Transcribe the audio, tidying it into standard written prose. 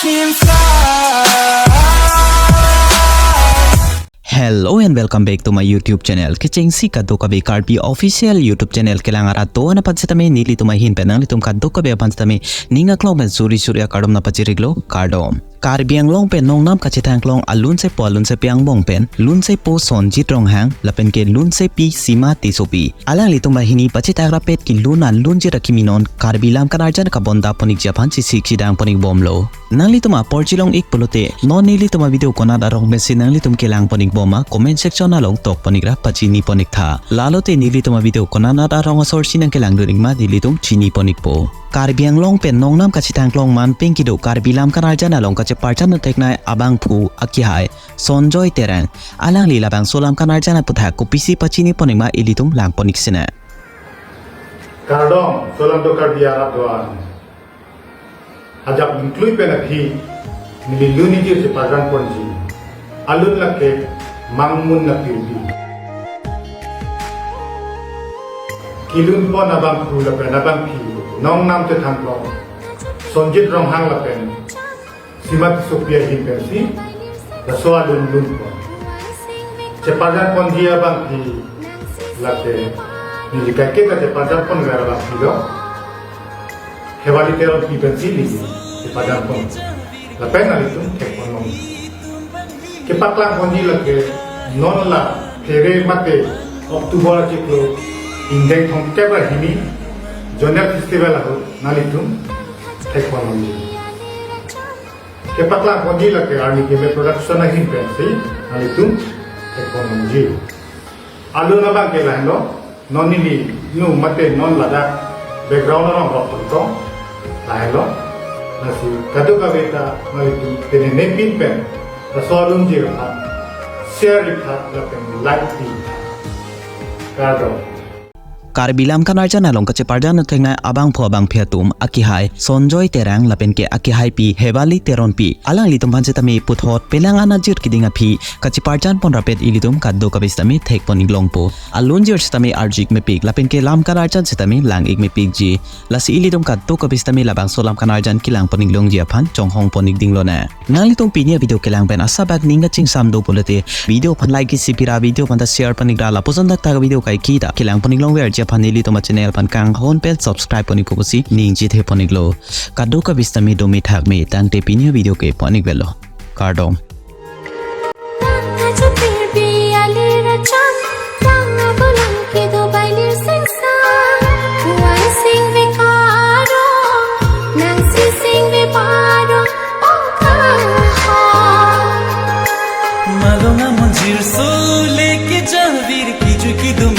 can fly. Hello and welcome back to my YouTube channel. Kiching si kadto kabe Karbi official YouTube channel kelangara to na pansitame nili tumahin penang litum kadto kabe pansitame ninga klong men suri surya kadom na pachiriglo kardom. Karbi Anglong pen nong nam kachitang klong alun se po alun se piang bong pen lun se po Sanjay Terang Ahin lapen ke lun se pi sima tisopi alang litum mahini pachitagra pet ki luna lun jira kiminon Karbi lam kanarjan ka bonda ponik japan si siksidang ponik bomlo nang lituma porchilong ik polote non nili tuma video kona darong mesin nang litum kelang ponik boma comment section na long tok ponigra pachini ponik tha lalote nili tuma video kona na darong asor sinang kelang durigma dilitum chini ponik po Karbi Anglong pen nong nam kachitang klong man pengkido Karbi lam kanarjan along kacheparjan no teknai abang phu akihai Sanjay Terang alang li LABANGSO lam kanarjan APUTHAK Karbi Isi Pachini ponima ilitum lang ponik sina Kardong solam to Karbi Arab doan ajak include penakhi mililuni je se pagan ponji alun lakke mangmun na pirbi kilun pon abang phu la pen abang phi nong nam te thang lo Sanjay Terang Ahin la pen simat sopia hin pen si la so alun lun pon se pagan ponji abang phi lakke ni kakke ka se pagan pon gara la phi lo Hewali Teronpi pen si li se pagan pon la pen ali tum ke pon nong ke paklang ponji lakke non la kere mate Oktober ke lo indai thong ke ba hini Joner festival ho nalitum thek ponongi ke pakla ponji la ke army ke production na hin pen sei nalitum thek ponongi alu na bang ke lando nonini nu mate non lada background na rock to lailo nasi kadu ka beta nalitum tene ne pin pen rasolum ji ha share it ha la pen like ti kado Karbi lam kanarjan along kacheparjan no tengnai abang pho abang phiatum akihai Sanjay Terang lapen ke akihai pi Hewali Teronpi alang litum pansetami puthot pelangana jir kidinga phi kacheparjan pon rapet ilitum kaddo kabistami thek poning longpo alun jir stami arjik me pik lapen ke lam kanarjan setami lang ik me pik ji lasi ilitum kaddo kabistami LABANGSO lam kanarjan kilang poning long ji aphan chonghong poning dinglona nang litum pinia video kelang pen asabak ninga ching samdo polete video phan like ki sipira video phan da share panigra la posandak ta video kai ki da kilang poning long wer panili toma channel pan kang hon pel subscribe poni kosi ningji the poniglo kadu ka bistami domi thak me tang te pinia video ke ponig velo kardom malonga manjir so leke jahvir ki ju ki dum